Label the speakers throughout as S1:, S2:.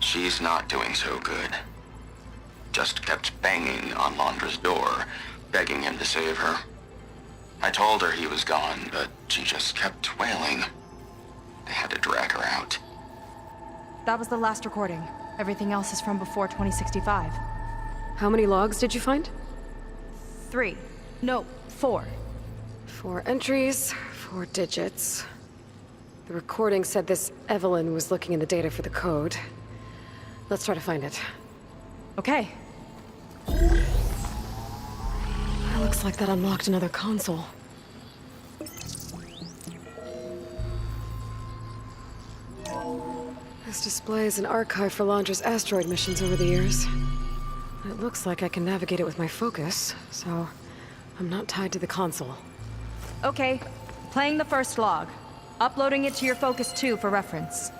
S1: She's not doing so good. Just kept banging on Londra's door, begging him to save her. I told her he was gone, but she just kept wailing. They had to drag her out.
S2: That was the last recording. Everything else is from before 2065.
S3: How many logs did you find?
S2: 3. No, 4.
S3: 4 entries, 4 digits. The recording said this Evelyn was looking in the data for the code. Let's try to find it.
S2: Okay.
S3: It looks like that unlocked another console. This displays an archive for Londra's asteroid missions over the years. It looks like I can navigate it with my focus, so I'm not tied to the console.
S2: Okay. Playing the first log. Uploading it to your Focus 2 for reference.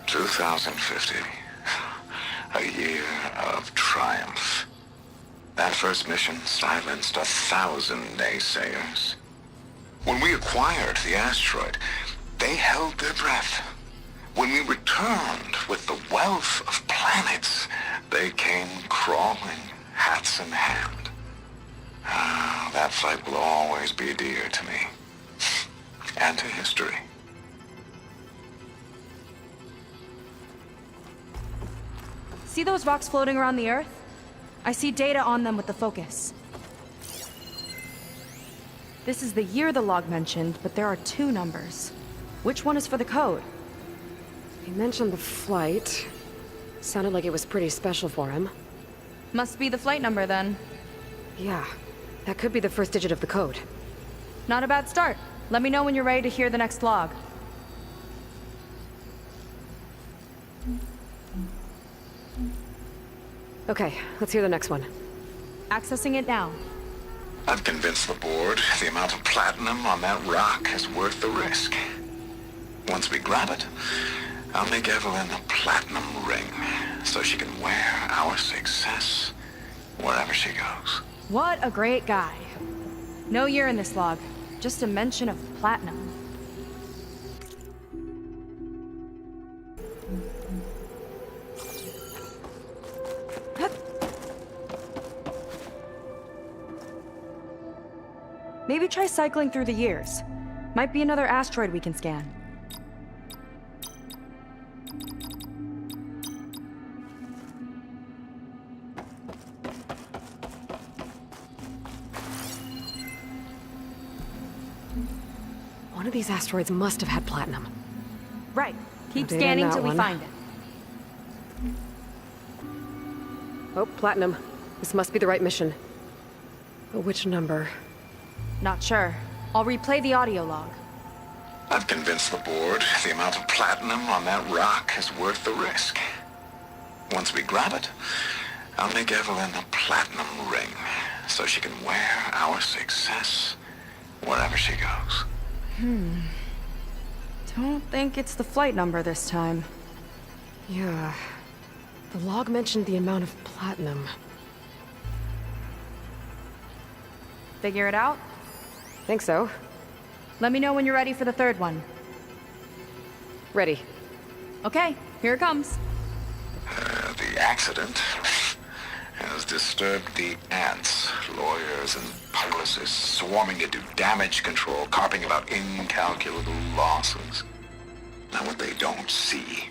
S4: 2050. A year of triumph. That first mission silenced 1,000 naysayers. When we acquired the asteroid, they held their breath. When we returned with the wealth of planets, they came crawling, hats in hand. Ah, that fight will always be dear to me. And to history.
S2: See those rocks floating around the Earth? I see data on them with the focus. This is the year the log mentioned, but there are 2 numbers. Which one is for the code?
S3: He mentioned the flight. Sounded like it was pretty special for him.
S2: Must be the flight number then.
S3: Yeah, that could be the first digit of the code.
S2: Not a bad start. Let me know when you're ready to hear the next log.
S3: Okay, let's hear the next one.
S2: Accessing it now.
S4: I've convinced the board the amount of platinum on that rock is worth the risk. Once we grab it, I'll make Evelyn a platinum ring so she can wear our success wherever she goes.
S2: What a great guy. No year in this log, just a mention of platinum. Maybe try cycling through the years. Might be another asteroid we can scan.
S3: One of these asteroids must have had platinum.
S2: Right. Keep
S3: No data
S2: scanning
S3: on that
S2: till we
S3: one.
S2: find it.
S3: Oh, platinum. This must be the right mission. But which number?
S2: Not sure. I'll replay the audio log.
S4: I've convinced the board the amount of platinum on that rock is worth the risk. Once we grab it, I'll make Evelyn a platinum ring so she can wear our success wherever she goes.
S2: Don't think it's the flight number this time.
S3: Yeah. The log mentioned the amount of platinum.
S2: Figure it out?
S3: Think so.
S2: Let me know when you're ready for the third one.
S3: Ready.
S2: Okay, here it comes.
S4: The accident has disturbed the ants, lawyers and publicists swarming to do damage control, carping about incalculable losses. Now what they don't see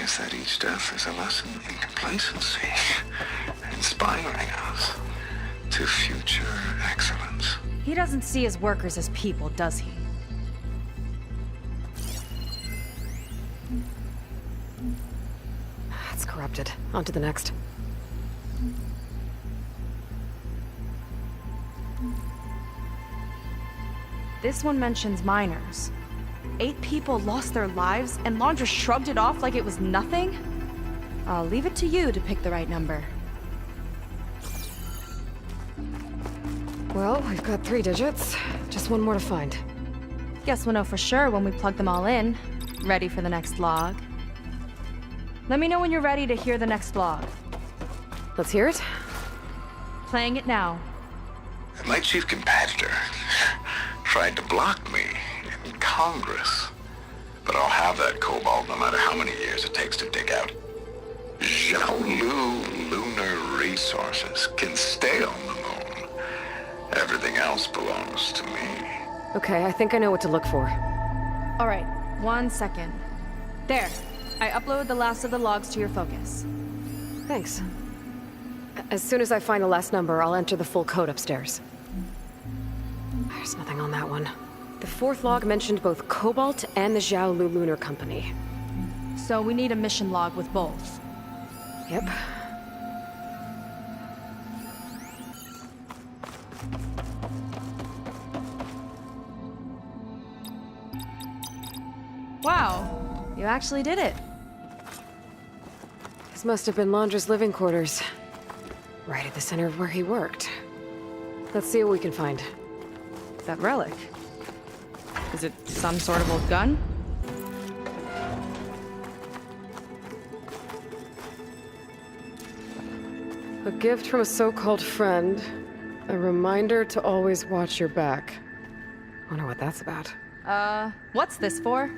S4: is that each death is a lesson in complacency, inspiring us to future excellence.
S2: He doesn't see his workers as people, does he?
S3: It's corrupted. On to the next.
S2: This one mentions miners. 8 people lost their lives, and Laundra shrugged it off like it was nothing? I'll leave it to you to pick the right number.
S3: Well, we've got 3 digits. Just one more to find.
S2: Guess we'll know for sure when we plug them all in. Ready for the next log. Let me know when you're ready to hear the next log.
S3: Let's hear it.
S2: Playing it now.
S4: My chief competitor tried to block me in Congress. But I'll have that cobalt no matter how how many years it takes to dig out. Xiaolu lunar resources can stay on the moon. Everything else belongs to me.
S3: Okay, I think I know what to look for.
S2: Alright, 1 second. There. I uploaded the last of the logs to your focus.
S3: Thanks. As soon as I find the last number, I'll enter the full code upstairs. There's nothing on that one. The fourth log mentioned both Cobalt and the Xiaolu Lunar Company.
S2: So we need a mission log with both.
S3: Yep.
S2: Wow, you actually did it.
S3: This must have been Londra's living quarters. Right at the center of where he worked. Let's see what we can find.
S2: That relic. Is it some sort of old gun?
S3: A gift from a so-called friend. A reminder to always watch your back. Wonder what that's about.
S2: What's this for?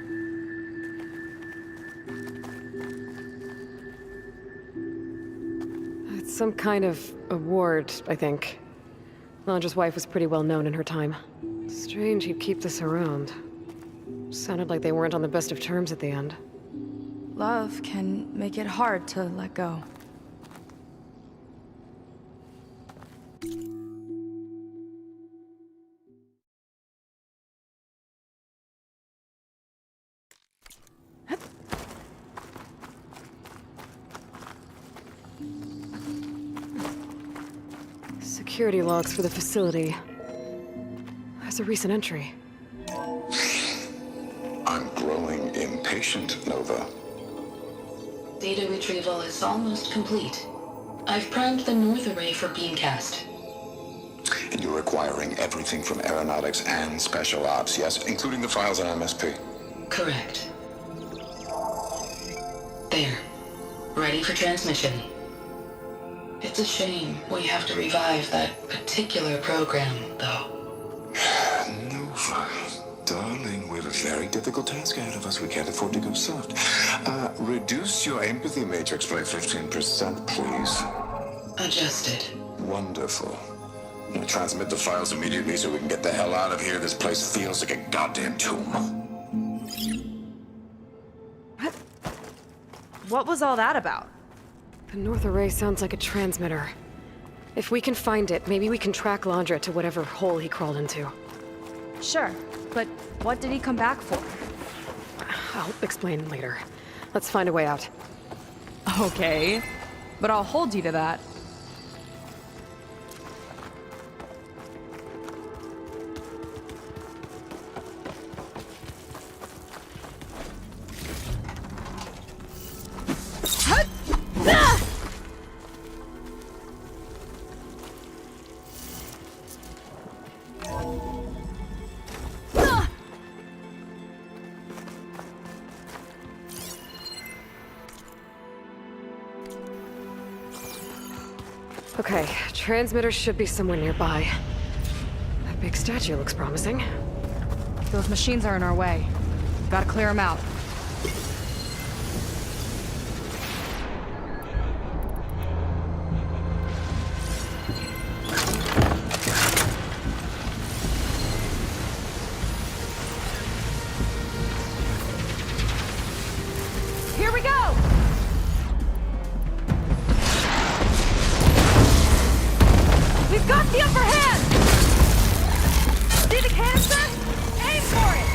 S3: It's some kind of award, I think. Londra's wife was pretty well known in her time. Strange he'd keep this around. Sounded like they weren't on the best of terms at the end.
S2: Love can make it hard to let go.
S3: Security logs for the facility. There's a recent entry.
S4: I'm growing impatient, Nova.
S5: Data retrieval is almost complete. I've primed the north array for beamcast.
S4: And you're acquiring everything from aeronautics and special ops, yes? Including the files on MSP.
S5: Correct. There. Ready for transmission. It's a shame we have to revive that particular program, though.
S4: Nova, darling, we have a very difficult task ahead of us. We can't afford to go soft. Reduce your empathy matrix by 15%, please.
S5: Adjusted.
S4: Wonderful. Now transmit the files immediately so we can get the hell out of here. This place feels like a goddamn tomb.
S2: What was all that about?
S3: The north array sounds like a transmitter. If we can find it, maybe we can track Londra to whatever hole he crawled into.
S2: Sure, but what did he come back for?
S3: I'll explain later. Let's find a way out.
S2: Okay, but I'll hold you to that.
S3: Okay, transmitter should be somewhere nearby. That big statue looks promising.
S2: Those machines are in our way. Gotta clear them out. Here we go! We've got the upper hand! See the canister? Aim for it!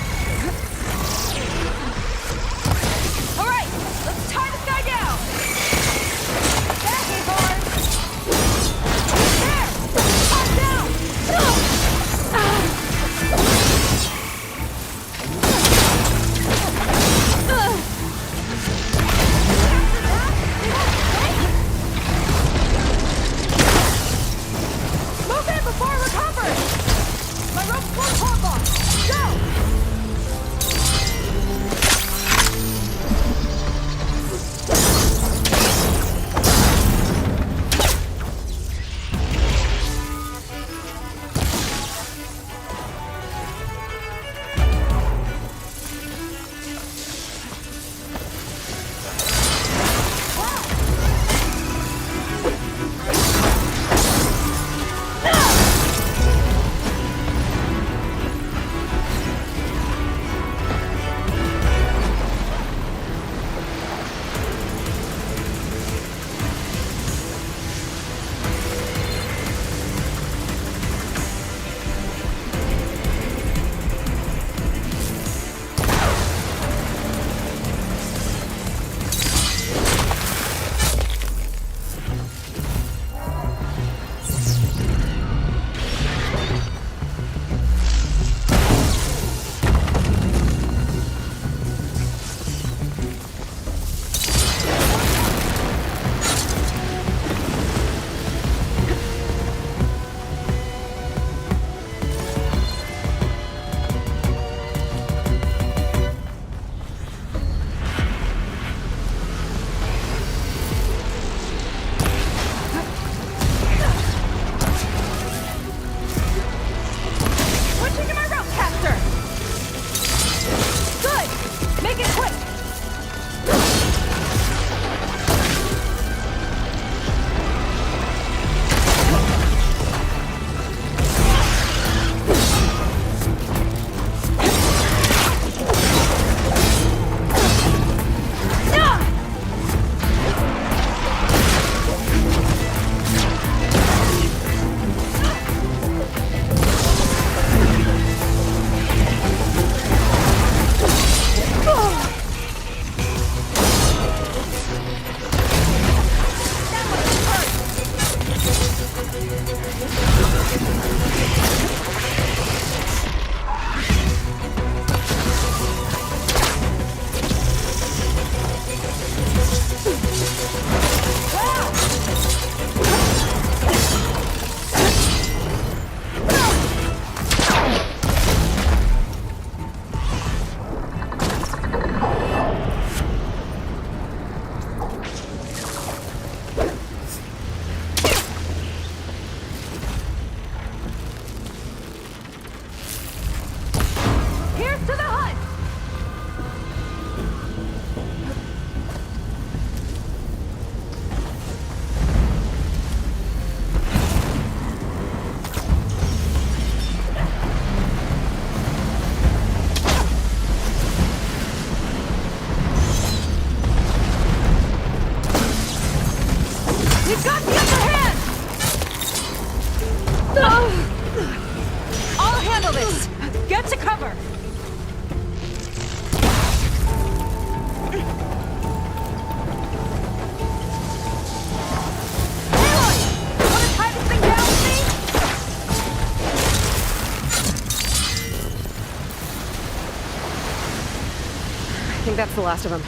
S3: that's the last of them.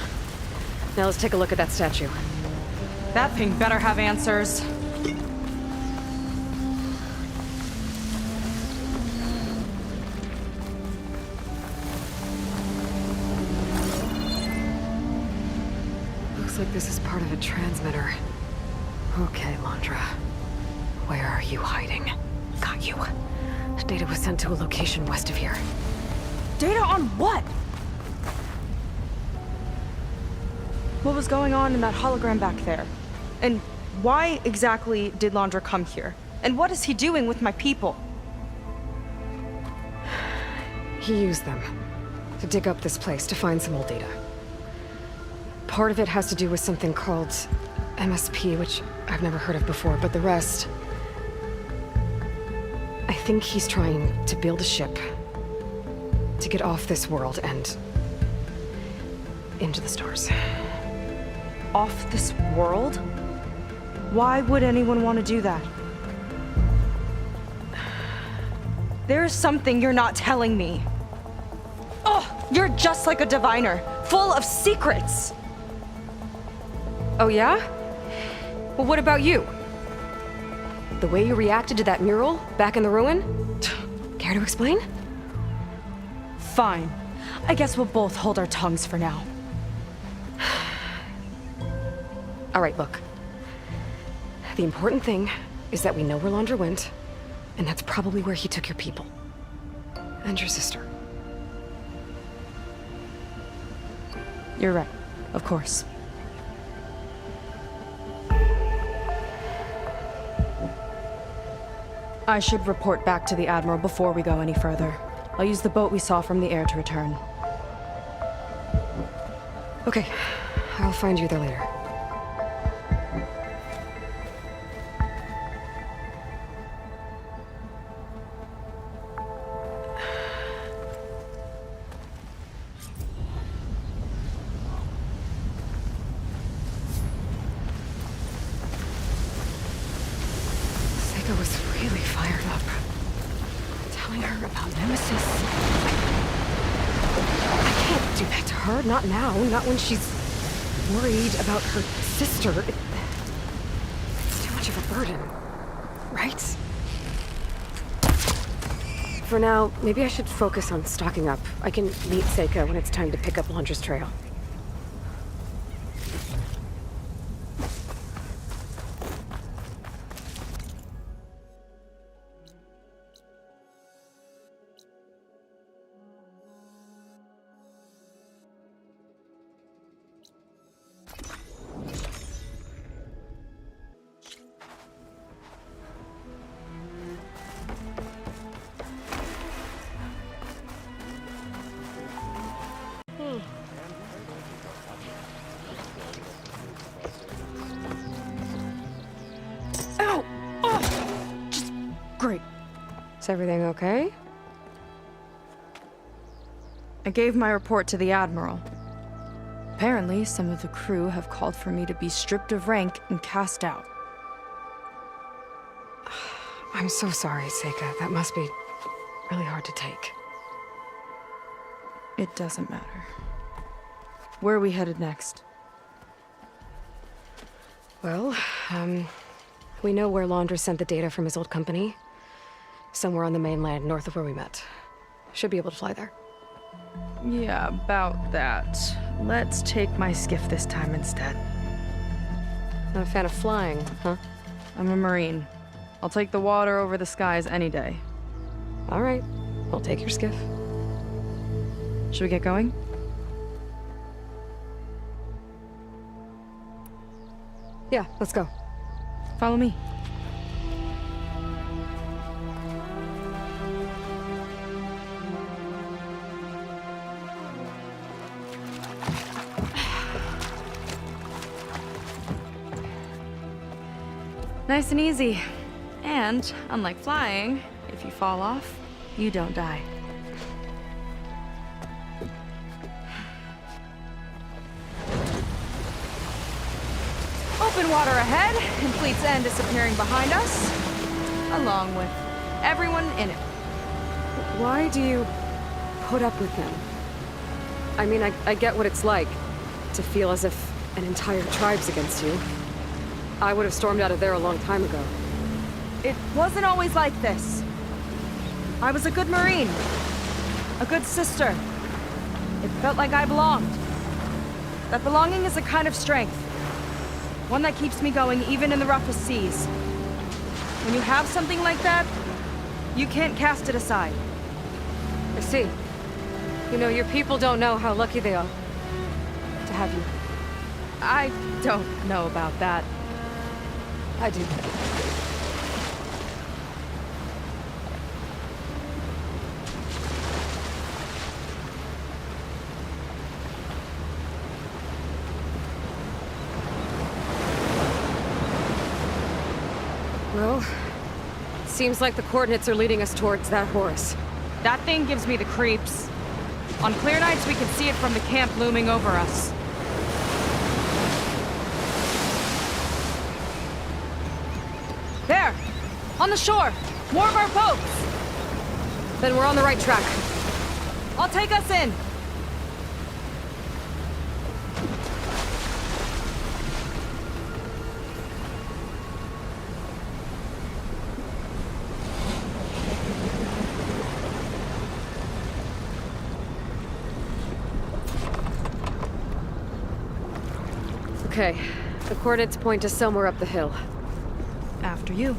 S3: Now let's take a look at that statue.
S2: That thing better have answers.
S3: Looks like this is part of a transmitter. Okay, Londra. Where are you hiding? Got you. Data was sent to a location west of here.
S2: Data on what? What was going on in that hologram back there? And why exactly did Londra come here? And what is he doing with my people?
S3: He used them to dig up this place to find some old data. Part of it has to do with something called MSP, which I've never heard of before, but the rest... I think he's trying to build a ship to get off this world and into the stars.
S2: Off this world? Why would anyone want to do that? There's something you're not telling me. Oh, you're just like a diviner, full of secrets.
S3: Oh yeah? Well, what about you? The way you reacted to that mural back in the ruin? Care to explain?
S2: Fine. I guess we'll both hold our tongues for now.
S3: All right, look. The important thing is that we know where Londra went, and that's probably where he took your people. And your sister.
S2: You're right. Of course. I should report back to the Admiral before we go any further. I'll use the boat we saw from the air to return.
S3: Okay. I'll find you there later. Seika was really fired up. Telling her about Nemesis. I can't do that to her. Not now. Not when she's worried about her sister. It's too much of a burden. Right? For now, maybe I should focus on stocking up. I can meet Seika when it's time to pick up Londra's trail.
S2: Ow! Oh! Just... great.
S3: Is everything okay?
S2: I gave my report to the Admiral. Apparently, some of the crew have called for me to be stripped of rank and cast out.
S3: I'm so sorry, Seika. That must be really hard to take.
S2: It doesn't matter. Where are we headed next?
S3: Well, we know where Londra sent the data from his old company. Somewhere on the mainland, north of where we met. Should be able to fly there.
S2: Yeah, about that. Let's take my skiff this time instead.
S3: Not a fan of flying, huh?
S2: I'm a Marine. I'll take the water over the skies any day.
S3: All right. I'll take your skiff.
S2: Should we get going?
S3: Yeah, let's go.
S2: Follow me. Nice and easy. And, unlike flying, if you fall off, you don't die. Open water ahead, and Fleet's End disappearing behind us, along with everyone in it.
S3: Why do you put up with them? I mean, I get what it's like to feel as if an entire tribe's against you. I would have stormed out of there a long time ago.
S2: It wasn't always like this. I was a good Marine. A good sister. It felt like I belonged. That belonging is a kind of strength. One that keeps me going even in the roughest seas. When you have something like that, you can't cast it aside.
S3: I see. You know, your people don't know how lucky they are to have you.
S2: I don't know about that.
S3: I do. Well, seems like the coordinates are leading us towards that Horus.
S2: That thing gives me the creeps. On clear nights, we can see it from the camp looming over us. There! On the shore! More of our boats!
S3: Then we're on the right track.
S2: I'll take us in!
S3: Okay, the coordinates point to somewhere up the hill.
S2: After you.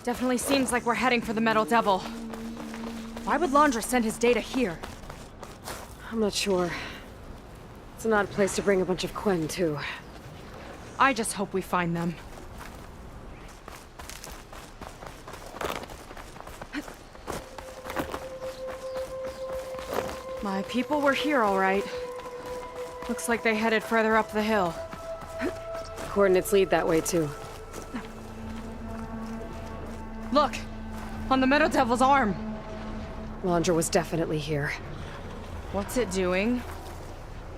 S2: Definitely seems like we're heading for the Metal Devil. Why would Laundra send his data here?
S3: I'm not sure. It's an odd place to bring a bunch of Quen, too.
S2: I just hope we find them. My people were here, all right. Looks like they headed further up the hill.
S3: Coordinates lead that way, too.
S2: Look! On the Metal Devil's arm!
S3: Laundra was definitely here.
S2: What's it doing?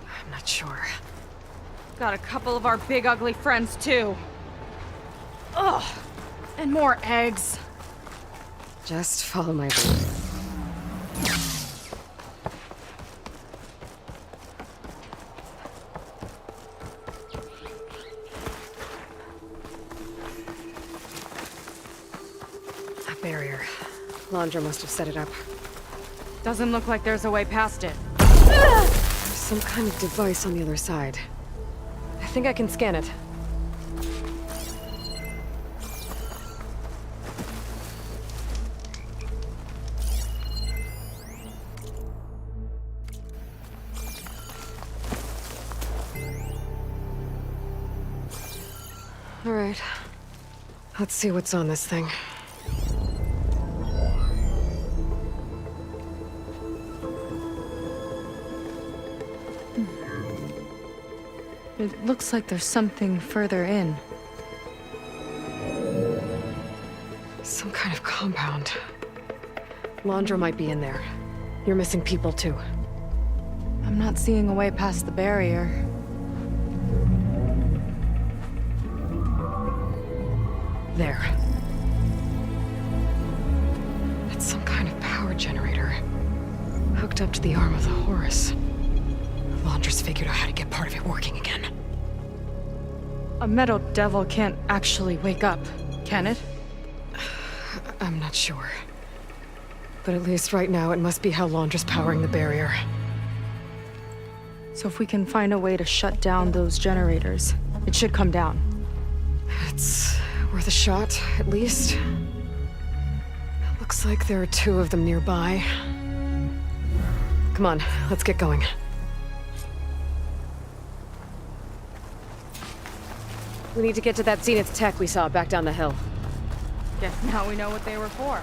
S3: I'm not sure.
S2: Got a couple of our big ugly friends, too. Ugh! And more eggs.
S3: Just follow my lead. Barrier. Laundra must have set it up.
S2: Doesn't look like there's a way past it.
S3: There's some kind of device on the other side. I think I can scan it. All right. Let's see what's on this thing.
S2: It looks like there's something further in.
S3: Some kind of compound. Laundra might be in there. You're missing people too.
S2: I'm not seeing a way past the barrier.
S3: There. That's some kind of power generator. Hooked up to the arm of the Horus. Laundra's figured out how to get part of it working again.
S2: A Metal Devil can't actually wake up, can it?
S3: I'm not sure. But at least right now it must be how Laundra's powering the barrier.
S2: So if we can find a way to shut down those generators, it should come down.
S3: It's worth a shot, at least. It looks like there are 2 of them nearby. Come on, let's get going. We need to get to that Zenith tech we saw back down the hill.
S2: Guess now we know what they were for.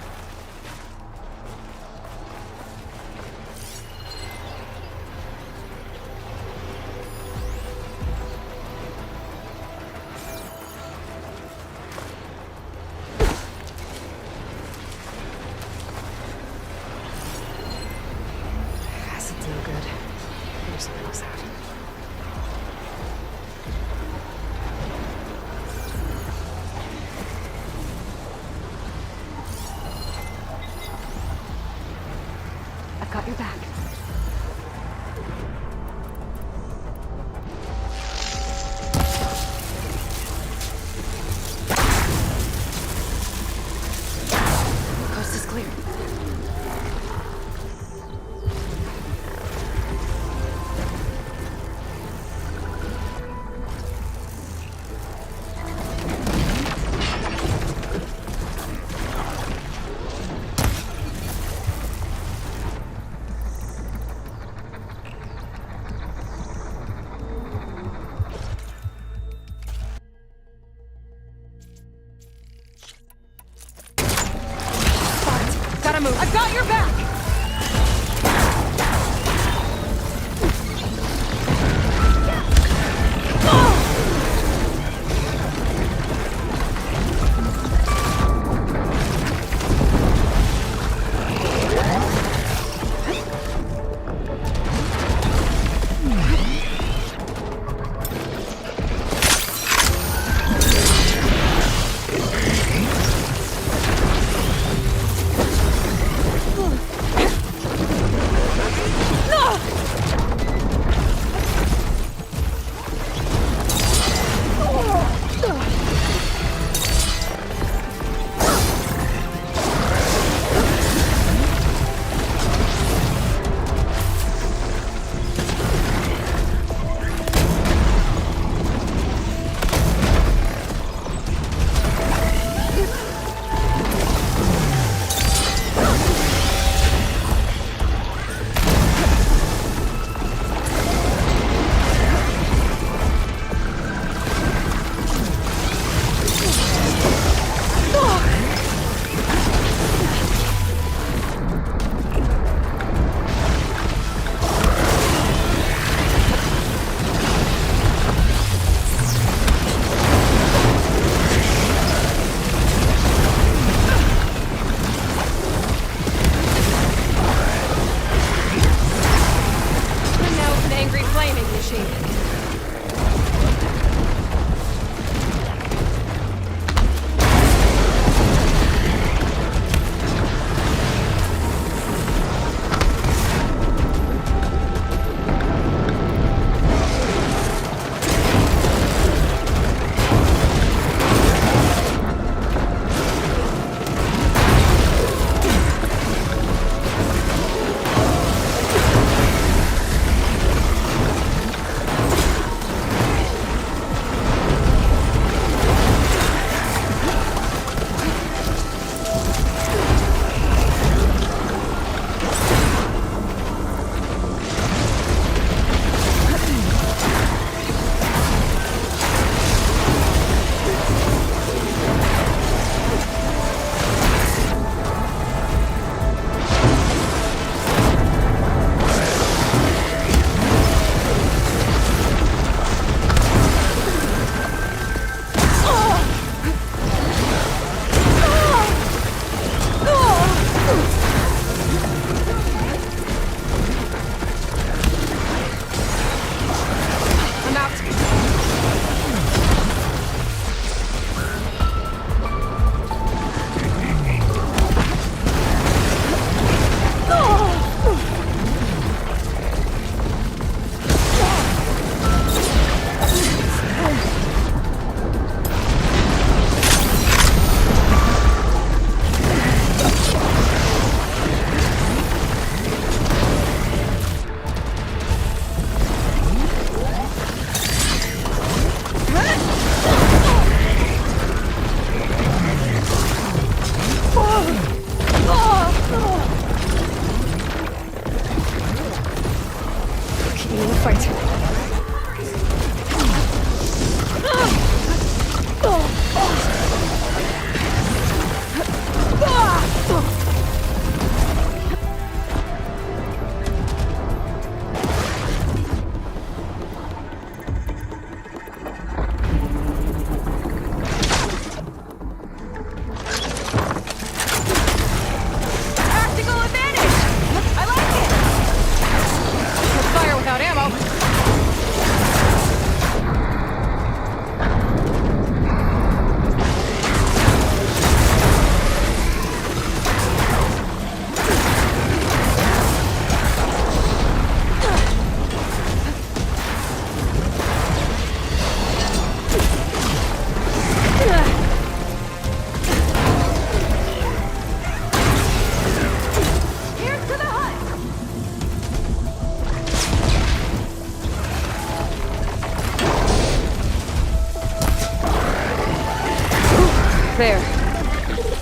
S3: There.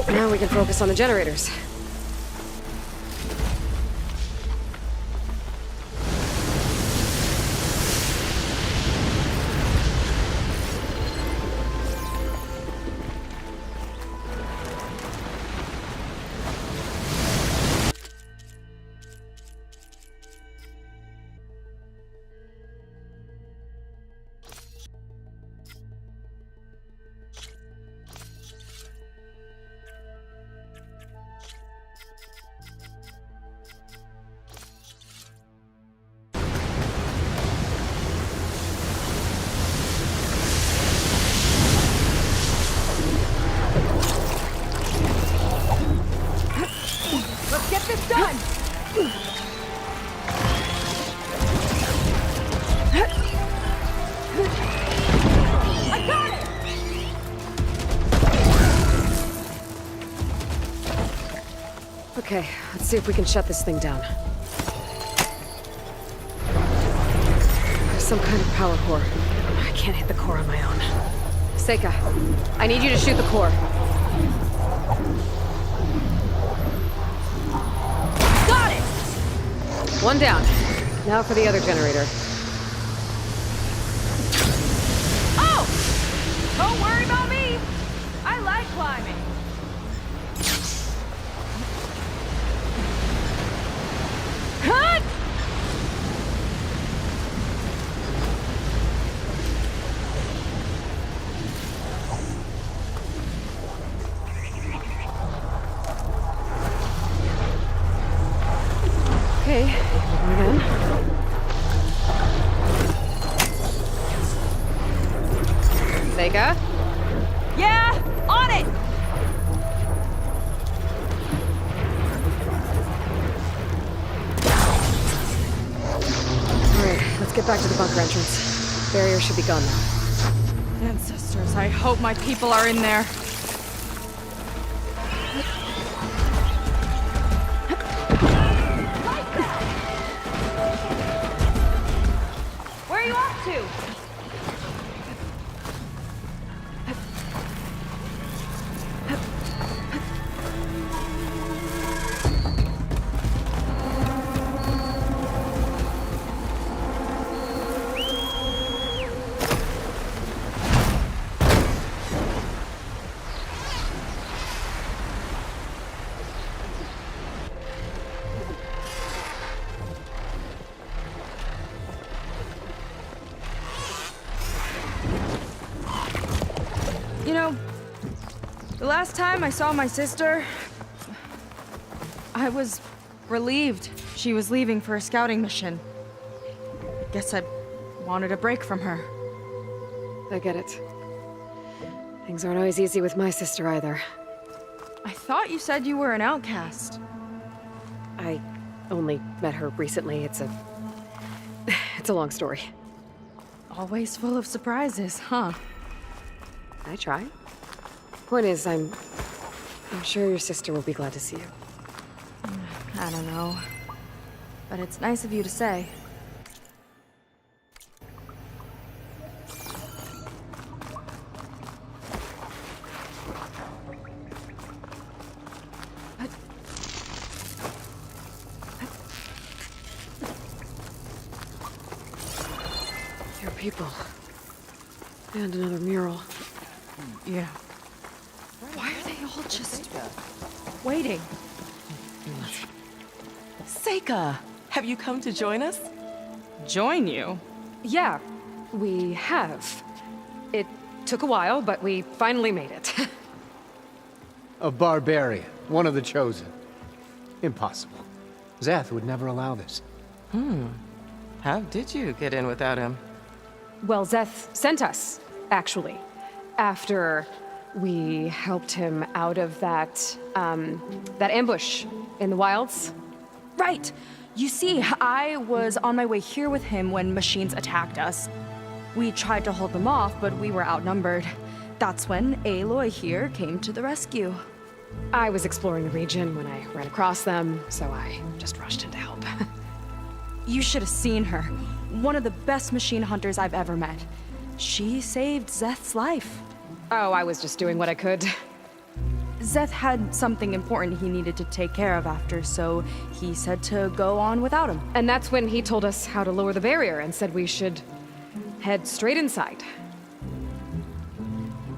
S3: Now we can focus on the generators.
S2: Let's get this done! I got it!
S3: Okay, let's see if we can shut this thing down. There's some kind of power core. I can't hit the core on my own. Seika, I need you to shoot the core.
S2: Got it!
S3: One down. Now for the other generator.
S2: Oh! Don't worry about me! I like climbing. Cut!
S3: Okay, we're in. Seika?
S2: Yeah! On it!
S3: Alright, let's get back to the bunker entrance. Barrier should be gone now.
S2: Ancestors, I hope my people are in there. Where are you off to? You know, the last time I saw my sister, I was relieved she was leaving for a scouting mission. Guess I wanted a break from her.
S3: I get it. Things aren't always easy with my sister either.
S2: I thought you said you were an outcast.
S3: I only met her recently. It's a long story.
S2: Always full of surprises, huh?
S3: I try. Point is, I'm sure your sister will be glad to see you.
S2: I don't know. But it's nice of you to say.
S3: Your people. And another mural.
S2: Yeah. Why are they all just waiting?
S6: Seika, have you come to join us?
S2: Join you?
S3: Yeah, we have. It took a while, but we finally made it.
S7: A barbarian, one of the chosen. Impossible. Szeth would never allow this.
S6: How did you get in without him?
S3: Well, Szeth sent us, actually. After we helped him out of that ambush in the wilds.
S2: Right! You see, I was on my way here with him when machines attacked us. We tried to hold them off, but we were outnumbered. That's when Aloy here came to the rescue.
S3: I was exploring the region when I ran across them, so I just rushed in to help.
S2: You should have seen her. One of the best machine hunters I've ever met. She saved Szeth's life.
S3: Oh, I was just doing what I could.
S2: Zeth had something important he needed to take care of after, so he said to go on without him.
S3: And that's when he told us how to lower the barrier and said we should head straight inside.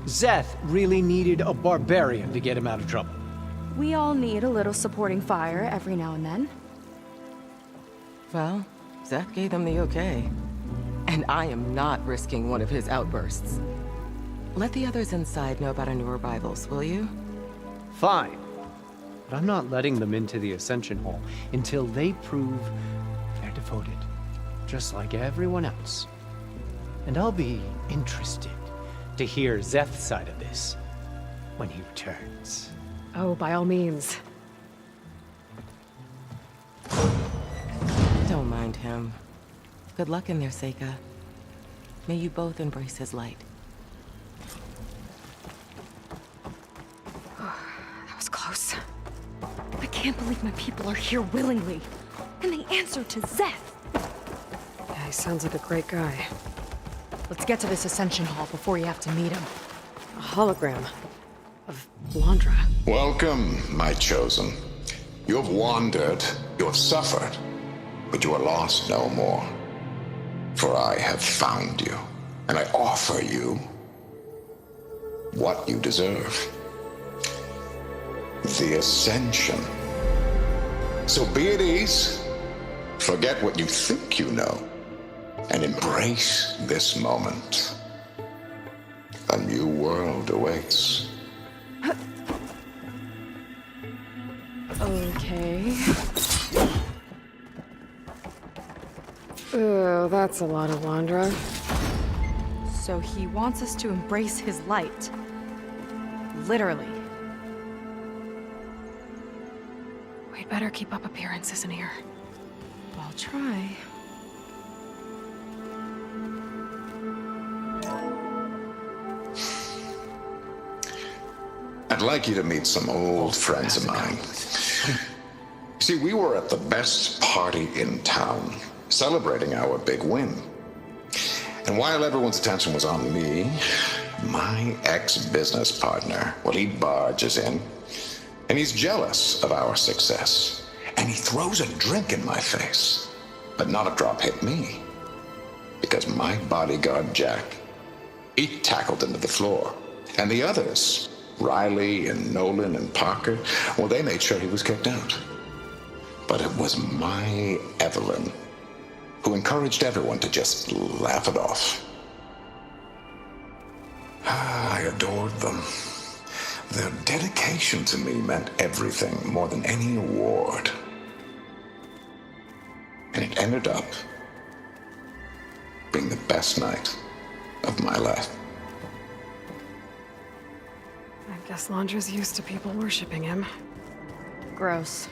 S7: Zeth really needed a barbarian to get him out of trouble.
S2: We all need a little supporting fire every now and then.
S6: Well, Zeth gave them the okay. And I am not risking one of his outbursts. Let the others inside know about our new arrivals, will you?
S7: Fine. But I'm not letting them into the Ascension Hall until they prove they're devoted, just like everyone else. And I'll be interested to hear Zeth's side of this when he returns.
S3: Oh, by all means.
S6: Don't mind him. Good luck in there, Seika. May you both embrace his light.
S3: That was close. I can't believe my people are here willingly.
S2: And they answered to Zeth.
S3: Yeah, he sounds like a great guy.
S2: Let's get to this Ascension Hall before you have to meet him.
S3: A hologram of Londra.
S4: Welcome, my chosen. You have wandered, you have suffered, but you are lost no more. For I have found you, and I offer you what you deserve. The Ascension. So be at ease, forget what you think you know, and embrace this moment. A new world awaits.
S3: Okay. Oh, that's a lot of Londra.
S2: So he wants us to embrace his light. Literally.
S3: We'd better keep up appearances in here.
S2: I'll try.
S4: I'd like you to meet some old friends of mine. See, we were at the best party in town, celebrating our big win. And while everyone's attention was on me, my ex-business partner, well, he barges in, and he's jealous of our success. And he throws a drink in my face, but not a drop hit me. Because my bodyguard, Jack, he tackled him to the floor. And the others, Riley and Nolan and Parker, well, they made sure he was kicked out. But it was my Evelyn who encouraged everyone to just laugh it off. I adored them. Their dedication to me meant everything, more than any award. And it ended up being the best night of my life.
S3: I guess Londra's used to people worshipping him.
S2: Gross.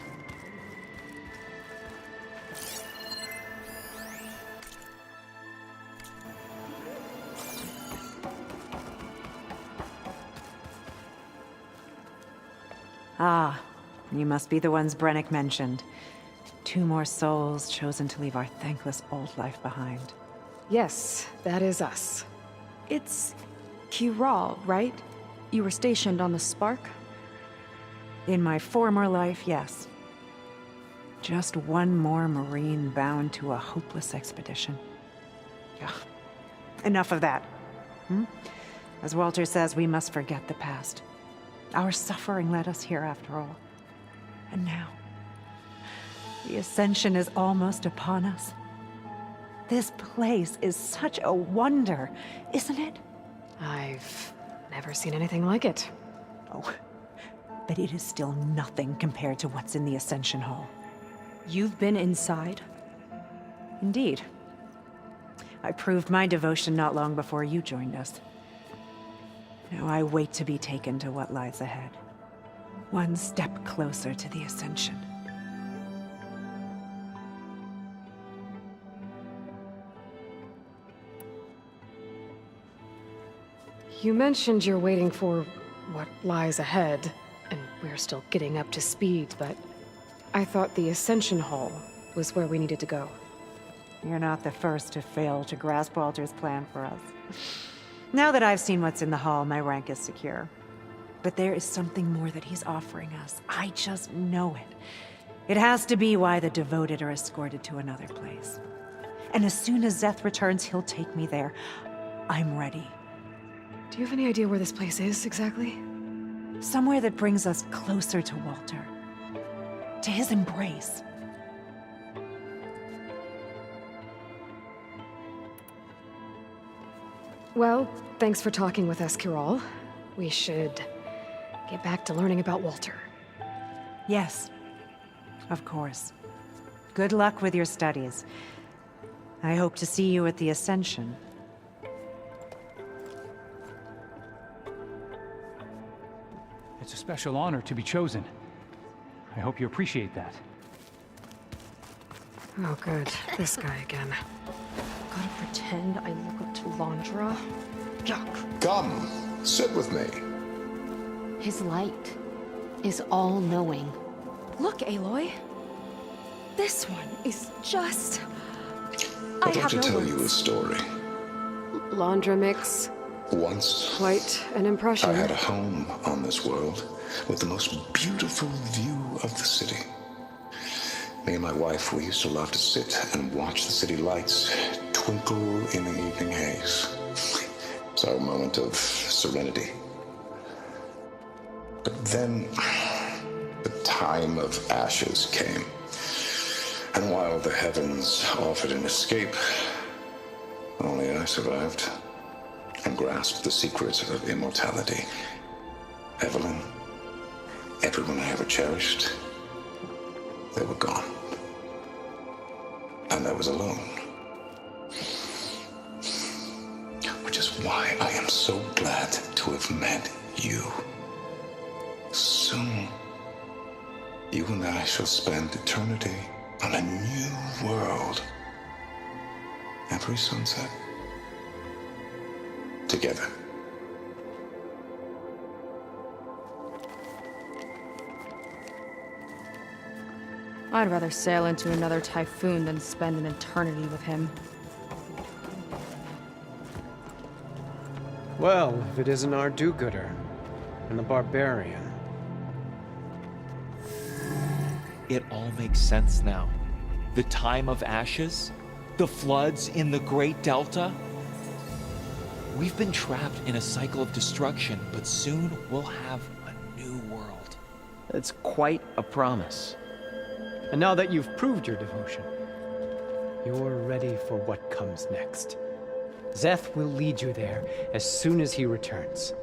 S8: Ah, you must be the ones Brennick mentioned. 2 more souls chosen to leave our thankless old life behind.
S3: Yes, that is us.
S2: It's Kiral, right? You were stationed on the Spark?
S8: In my former life, yes. Just one more Marine bound to a hopeless expedition. Ugh. Enough of that. As Walter says, we must forget the past. Our suffering led us here after all. And now, the Ascension is almost upon us. This place is such a wonder, isn't it?
S3: I've never seen anything like it.
S8: Oh, but it is still nothing compared to what's in the Ascension Hall.
S2: You've been inside?
S8: Indeed. I proved my devotion not long before you joined us. Now I wait to be taken to what lies ahead. One step closer to the Ascension.
S3: You mentioned you're waiting for what lies ahead, and we're still getting up to speed, but I thought the Ascension Hall was where we needed to go.
S8: You're not the first to fail to grasp Walter's plan for us. Now that I've seen what's in the hall, my rank is secure. But there is something more that he's offering us. I just know it. It has to be why the devoted are escorted to another place. And as soon as Szeth returns, he'll take me there. I'm ready.
S3: Do you have any idea where this place is, exactly?
S8: Somewhere that brings us closer to Walter. To his embrace.
S3: Well, thanks for talking with us, Kiral. We should get back to learning about Walter.
S8: Yes, of course. Good luck with your studies. I hope to see you at the Ascension.
S9: It's a special honor to be chosen. I hope you appreciate that.
S3: Oh, good. This guy again. Gotta pretend I look up to Londra. Yuck.
S4: Come, sit with me.
S10: His light is all-knowing.
S2: Look, Aloy. This one is just... I
S4: I'd like
S2: have
S4: to
S2: no
S4: tell
S2: words.
S4: you a story.
S3: Londra makes
S4: Once,
S3: quite an impression.
S4: I had a home on this world with the most beautiful view of the city. Me and my wife, we used to love to sit and watch the city lights twinkle in the evening haze. It's our moment of serenity. But then, the time of ashes came. And while the heavens offered an escape, only I survived and grasped the secrets of immortality. Evelyn, everyone I ever cherished, they were gone. And I was alone. Which is why I am so glad to have met you. Soon, you and I shall spend eternity on a new world. Every sunset. Together.
S2: I'd rather sail into another typhoon than spend an eternity with him.
S7: Well, if it isn't our do-gooder and the barbarian.
S11: It all makes sense now. The time of ashes, the floods in the Great Delta. We've been trapped in a cycle of destruction, but soon we'll have a new world.
S12: It's quite a promise.
S7: And now that you've proved your devotion, you're ready for what comes next. Szeth will lead you there as soon as he returns.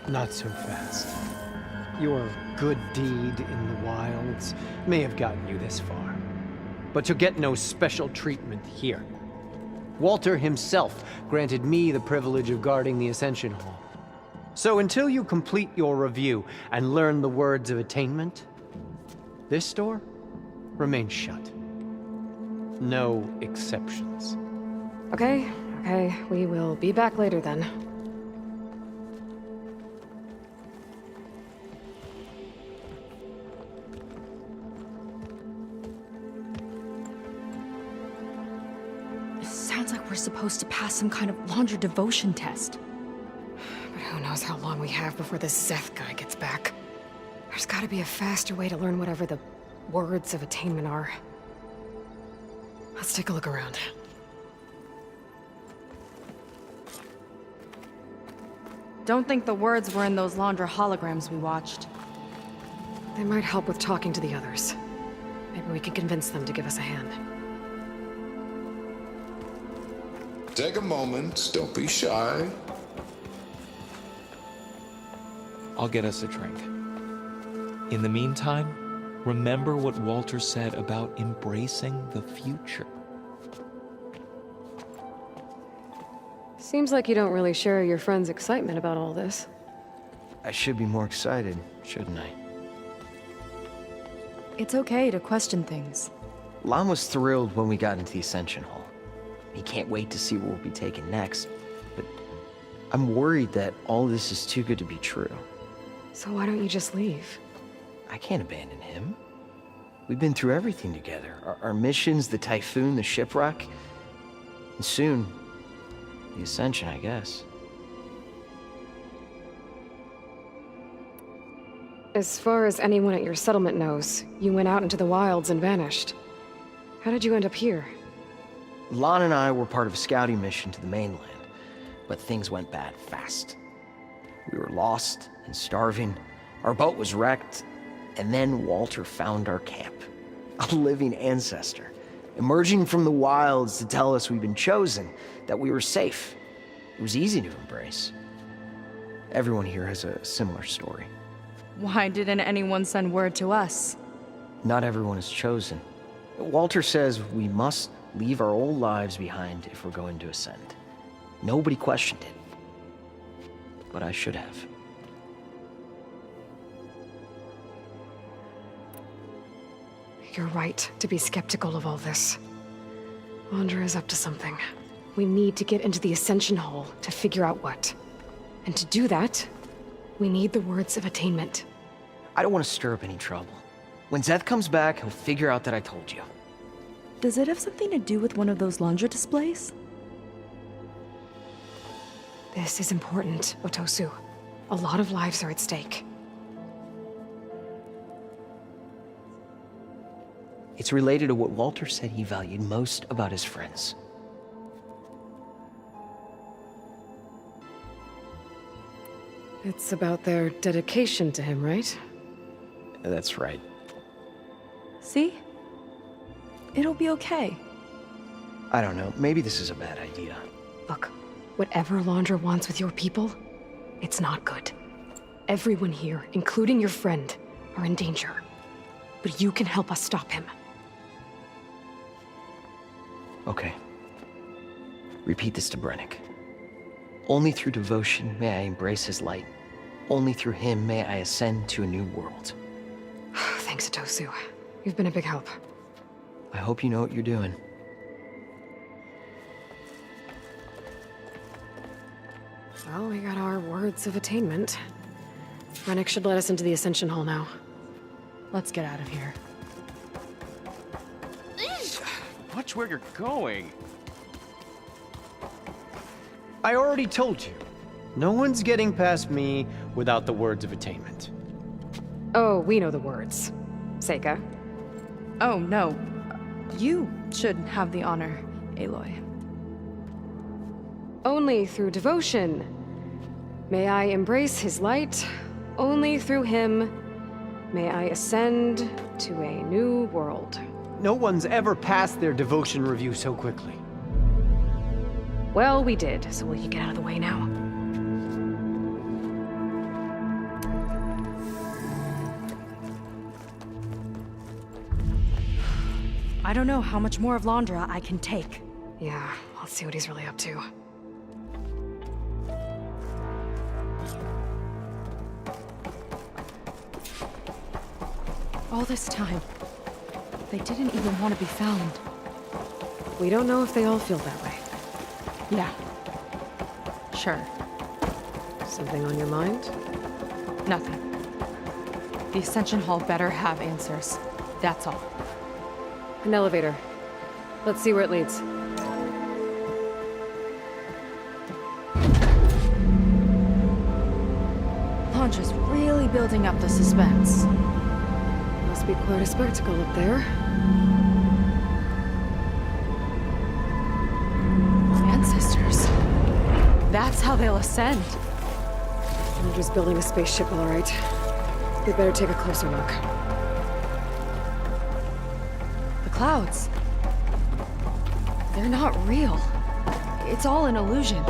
S7: Not so fast. Your good deed in the wilds may have gotten you this far, but you'll get no special treatment here. Walter himself granted me the privilege of guarding the Ascension Hall. So until you complete your review and learn the words of attainment, this door remains shut. No exceptions.
S3: Okay, we will be back later then.
S2: It sounds like we're supposed to pass some kind of Londra devotion test.
S3: But who knows how long we have before this Szeth guy gets back. There's gotta be a faster way to learn whatever the words of attainment are. Let's take a look around.
S2: Don't think the words were in those Londra holograms we watched.
S3: They might help with talking to the others. Maybe we can convince them to give us a hand.
S4: Take a moment, don't be shy.
S11: I'll get us a drink. In the meantime, remember what Walter said about embracing the future.
S3: Seems like you don't really share your friend's excitement about all this.
S12: I should be more excited, shouldn't I?
S2: It's okay to question things.
S12: Lon was thrilled when we got into the Ascension Hall. He can't wait to see where we'll be taken next, but I'm worried that all this is too good to be true.
S3: So why don't you just leave?
S12: I can't abandon him. We've been through everything together. Our missions, the typhoon, the shipwreck. And soon, The Ascension, I guess.
S3: As far as anyone at your settlement knows, you went out into the wilds and vanished. How did you end up here?
S12: Lon and I were part of a scouting mission to the mainland, but things went bad fast. We were lost and starving, our boat was wrecked, and then Walter found our camp. A living ancestor, emerging from the wilds to tell us we'd been chosen, that we were safe. It was easy to embrace. Everyone here has a similar story.
S2: Why didn't anyone send word to us?
S12: Not everyone is chosen. Walter says we must leave our old lives behind if we're going to ascend. Nobody questioned it. But I should have.
S3: You're right to be skeptical of all this. Wander is up to something. We need to get into the Ascension Hall to figure out what. And to do that, we need the words of attainment.
S12: I don't want to stir up any trouble. When Zeth comes back, he'll figure out that I told you.
S2: Does it have something to do with one of those laundry displays?
S3: This is important, Otosu. A lot of lives are at stake.
S12: It's related to what Walter said he valued most about his friends.
S3: It's about their dedication to him, right?
S12: That's right.
S2: See? It'll be okay.
S12: I don't know, maybe this is a bad idea.
S3: Look, whatever Laundra wants with your people, it's not good. Everyone here, including your friend, are in danger. But you can help us stop him.
S12: Okay. Repeat this to Brennick. Only through devotion may I embrace his light. Only through him may I ascend to a new world.
S3: Thanks, Otosu. You've been a big help.
S12: I hope you know what you're doing.
S3: Well, we got our words of attainment. Brennick should let us into the Ascension Hall now.
S2: Let's get out of here.
S13: Watch where you're going.
S7: I already told you. No one's getting past me without the words of attainment.
S3: Oh, we know the words. Seika.
S2: Oh, no. You should have the honor, Aloy.
S3: Only through devotion may I embrace his light. Only through him may I ascend to a new world.
S7: No one's ever passed their devotion review so quickly.
S3: Well, we did, so will you get out of the way now?
S2: I don't know how much more of Laundra I can take.
S3: Yeah, I'll see what he's really up to.
S2: All this time, they didn't even want to be found.
S3: We don't know if they all feel that way.
S2: Yeah. Sure.
S3: Something on your mind?
S2: Nothing. The Ascension Hall better have answers. That's all.
S3: An elevator. Let's see where it leads.
S2: Laundra's really building up the suspense.
S3: Must be quite a spectacle up there.
S2: Ancestors. That's how they'll ascend.
S3: Laundra's building a spaceship, all right. We better take a closer look.
S2: The clouds. They're not real. It's all an illusion.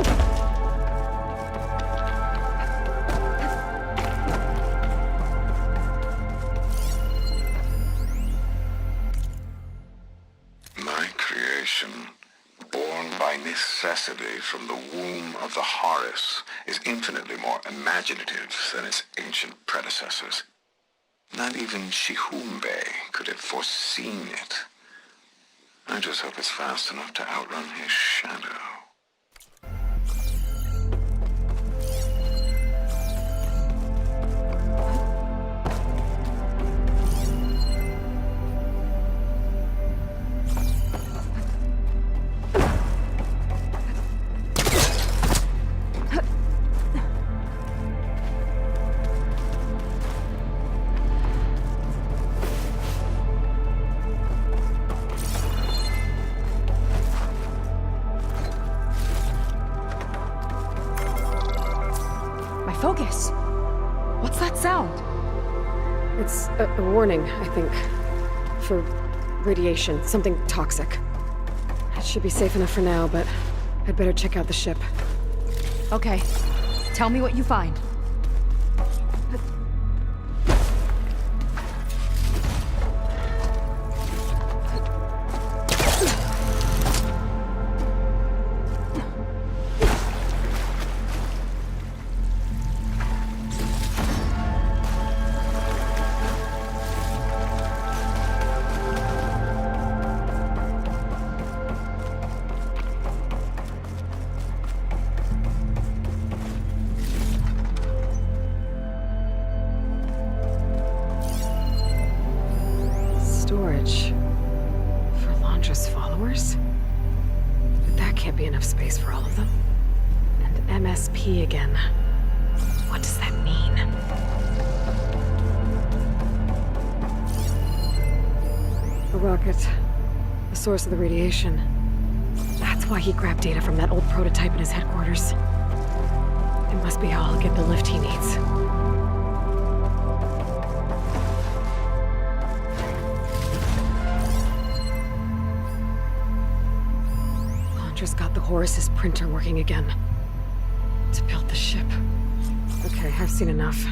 S4: My creation, born by necessity from the womb of the Horus, is infinitely more imaginative than its ancient predecessors. Not even Shihumbe could have foreseen it. I just hope it's fast enough to outrun his shadow.
S2: quiet. What's that sound?
S3: It's a warning, I think. For radiation, something toxic. It should be safe enough for now, but I'd better check out the ship.
S2: Okay. Tell me what you find.
S3: Storage. For Londra's followers? But that can't be enough space for all of them. And MSP again. What does that mean? A rocket. The source of the radiation. That's why he grabbed data from that old prototype in his headquarters. It must be how I'll get the lift he needs. Londra's got the Horus's printer working again. To build the ship. Okay, I've seen enough.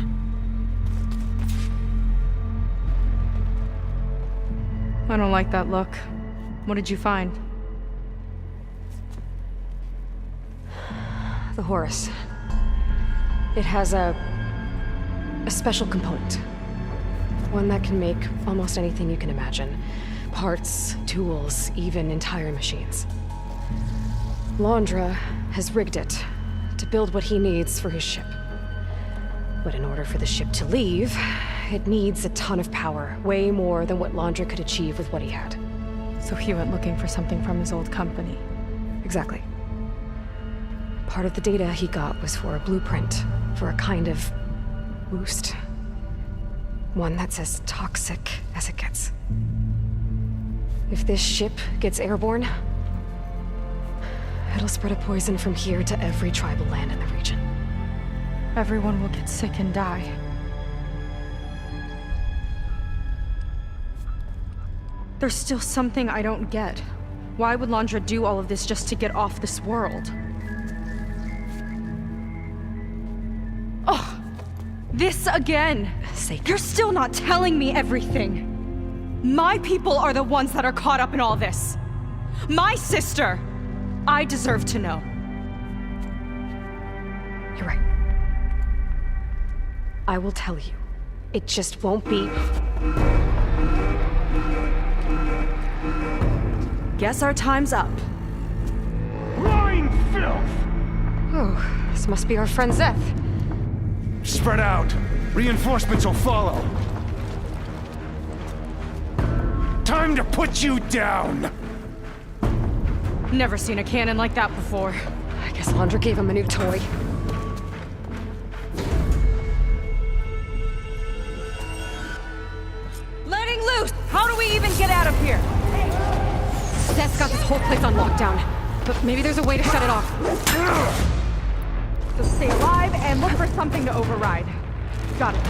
S2: I don't like that look. What did you find?
S3: The Horus. It has a special component. One that can make almost anything you can imagine. Parts, tools, even entire machines. Londra has rigged it to build what he needs for his ship. But in order for the ship to leave, it needs a ton of power, way more than what Londra could achieve with what he had.
S2: So he went looking for something from his old company.
S3: Exactly. Part of the data he got was for a blueprint, for a kind of boost. One that's as toxic as it gets. If this ship gets airborne, it'll spread a poison from here to every tribal land in the region.
S2: Everyone will get sick and die. There's still something I don't get. Why would Londra do all of this just to get off this world? Oh, this again! You're still not telling me everything! My people are the ones that are caught up in all this! My sister! I deserve to know.
S3: You're right. I will tell you. It just won't be...
S2: Guess our time's up.
S14: Lying filth!
S3: Oh, this must be our friend Zeth.
S14: Spread out. Reinforcements will follow. Time to put you down!
S2: Never seen a cannon like that before.
S3: I guess Londra gave him a new toy.
S2: Letting loose! How do we even get out of here?
S3: Zeth's got this whole place on lockdown. But maybe there's a way to shut it off.
S2: So stay alive and look for something to override. Got it.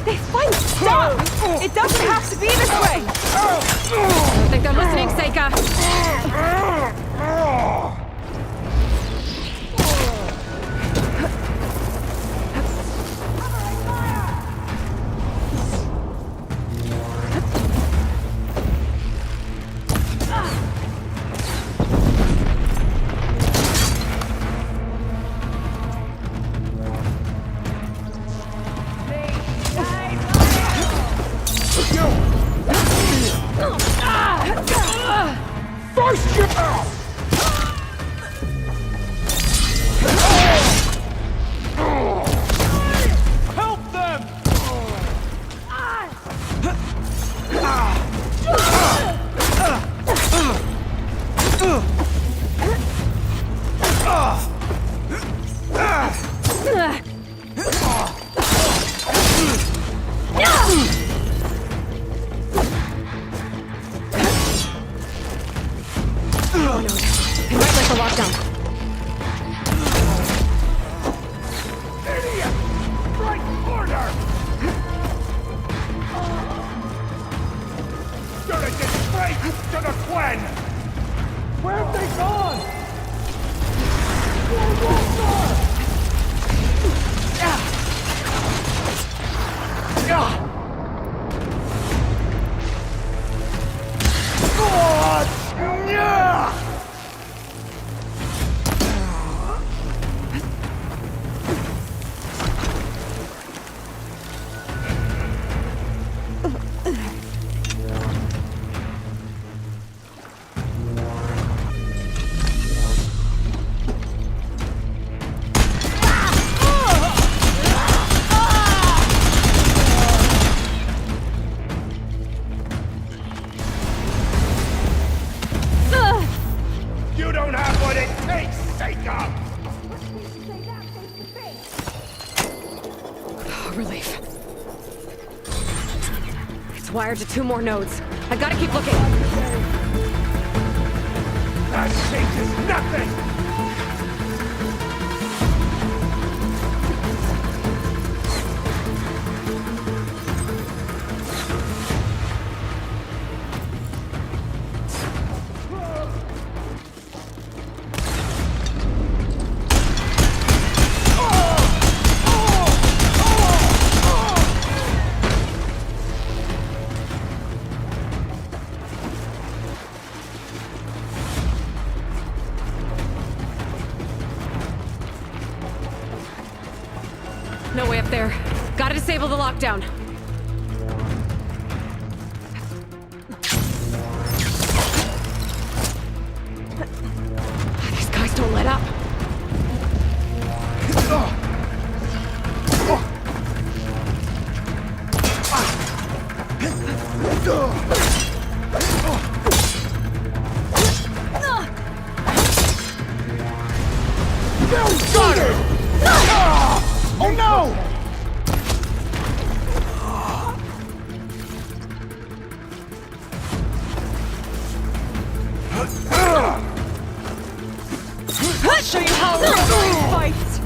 S2: They finally stopped! It doesn't have to be this way!
S3: I don't think they're listening, Seika!
S14: Straight to the Quen!
S15: Where have they gone?
S14: You don't have what it takes, Seika!
S3: Oh, relief. It's wired to 2 more nodes. I gotta keep looking.
S14: That changes nothing!
S3: No way up there. Gotta disable the lockdown. These guys don't let up.
S14: Got her! Oh no!
S2: Show you how a fights!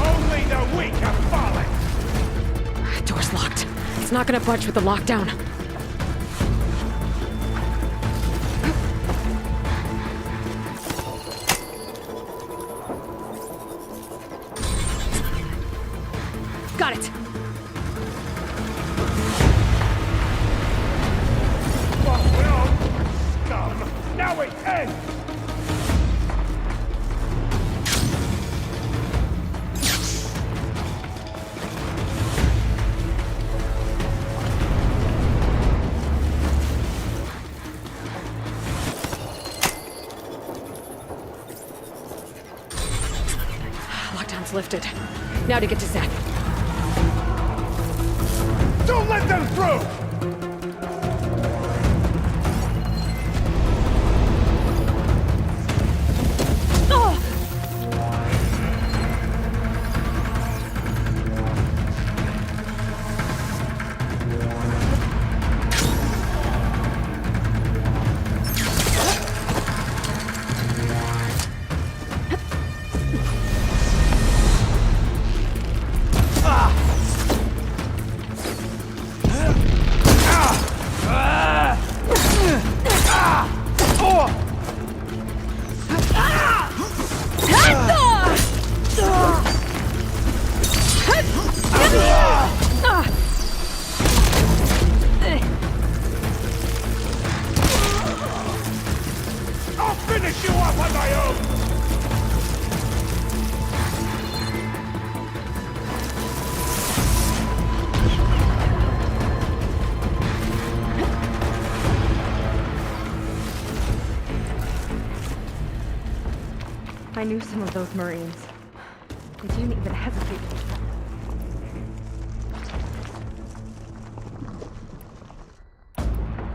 S14: Only the weak have fallen!
S3: Door's locked. It's not gonna budge with the lockdown. Got it.
S14: Scum! Now it ends!
S3: Lockdown's lifted. Now to get to Zeth.
S14: Don't let them through! I'll finish you off on my own!
S2: I knew some of those Marines. They didn't even hesitate.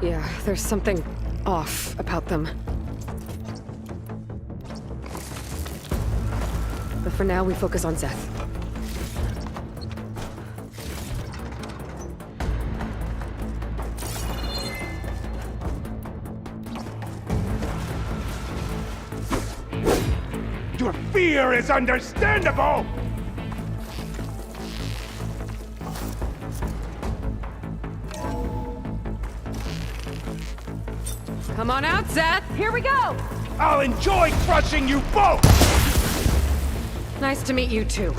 S3: Yeah, there's something off about them. But for now, we focus on Zeth.
S14: Your fear is understandable!
S3: Come on out, Zeth!
S2: Here we go!
S14: I'll enjoy crushing you both!
S3: Nice to meet you, too.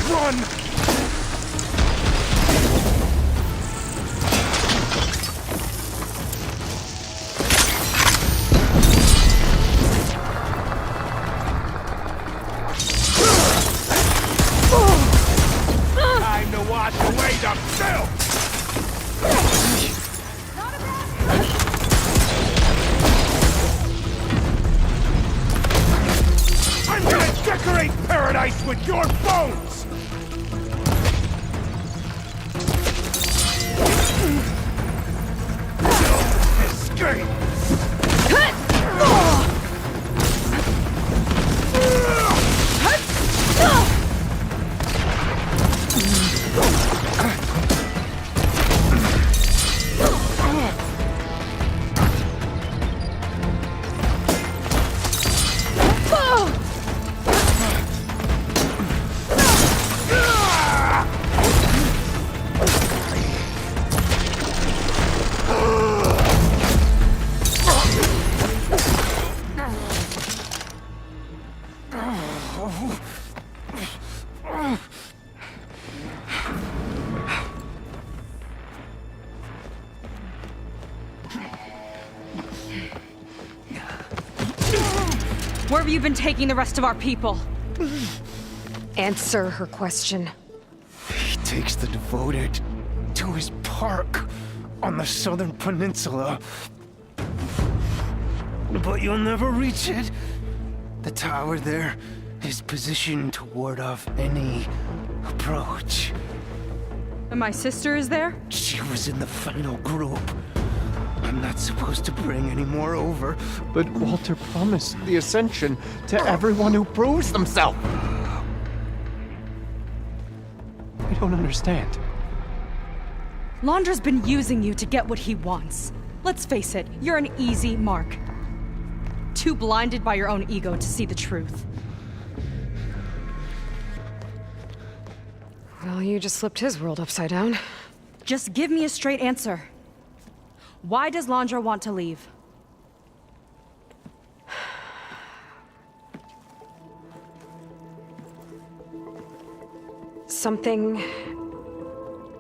S14: Run! Time to wash away the filth! I'm gonna decorate paradise with your bones! Escape!
S2: Where have you been taking the rest of our people?
S3: Answer her question.
S14: He takes the devoted to his park on the southern peninsula. But you'll never reach it. The tower there is positioned to ward off any approach.
S2: And my sister is there?
S14: She was in the final group. I'm not supposed to bring any more over.
S7: But Walter promised the Ascension to everyone who proves themselves. I don't understand.
S2: Londra's been using you to get what he wants. Let's face it, you're an easy mark. Too blinded by your own ego to see the truth.
S3: Well, you just flipped his world upside down.
S2: Just give me a straight answer. Why does Londra want to leave?
S3: Something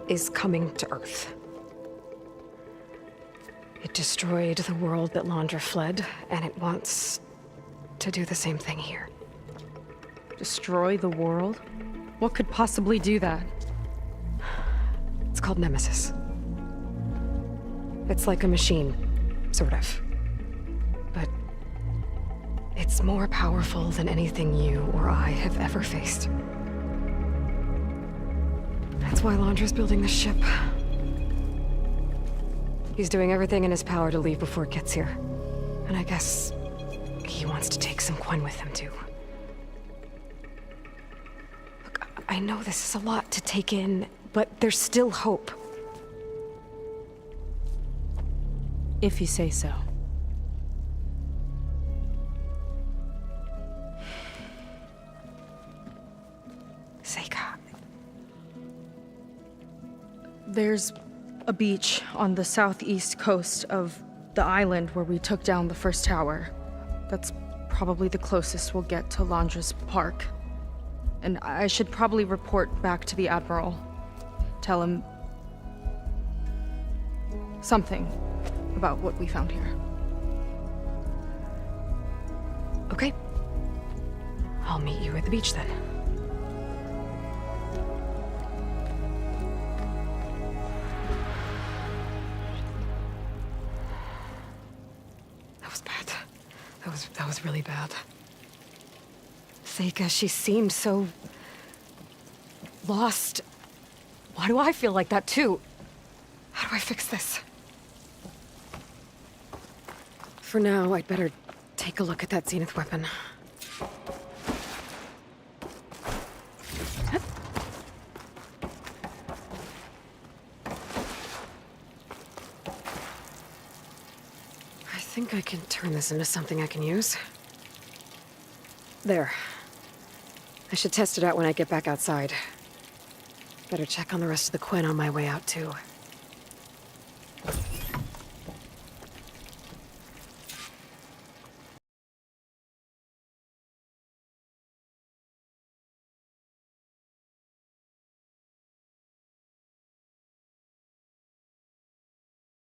S3: is coming to Earth. It destroyed the world that Londra fled, and it wants to do the same thing here.
S2: Destroy the world? What could possibly do that?
S3: It's called Nemesis. It's like a machine, sort of. But it's more powerful than anything you or I have ever faced. That's why Londra's building this ship. He's doing everything in his power to leave before it gets here. And I guess he wants to take some Quen with him, too. Look, I know this is a lot to take in, but there's still hope.
S2: If you say so.
S3: Seika.
S2: There's a beach on the southeast coast of the island where we took down the first tower. That's probably the closest we'll get to Londra's park. And I should probably report back to the Admiral. Tell him something about what we found here.
S3: Okay. I'll meet you at the beach then. That was bad. That was really bad. Seika, she seemed so lost. Why do I feel like that too? How do I fix this? For now, I'd better take a look at that Zenith weapon. I think I can turn this into something I can use. There. I should test it out when I get back outside. Better check on the rest of the Quinn on my way out, too.